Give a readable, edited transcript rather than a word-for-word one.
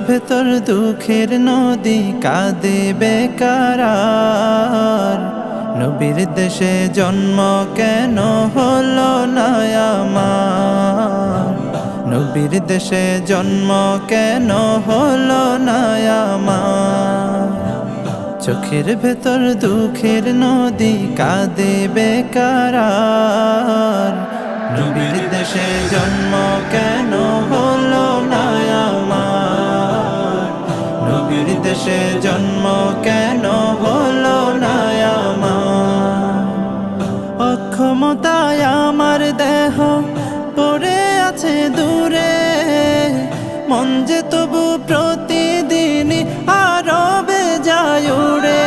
ভেতর দুঃখের নদী কাঁদে বেকার। নবীর দেশে জন্ম কেন হলো না আমার? নবীর দেশে জন্ম কেন হলো না আমার? চোখের ভেতর দুঃখের নদী কাঁদে বেকার। নবীর দেশে জন্ম কেন হলো না আমার? নবীর দেশে জন্ম কেন হলো না আমার? অক্ষমতায় আমার দেহ পড়ে আছে দূরে, মন যে তবু প্রতিদিনই আরবে যায় উড়ে।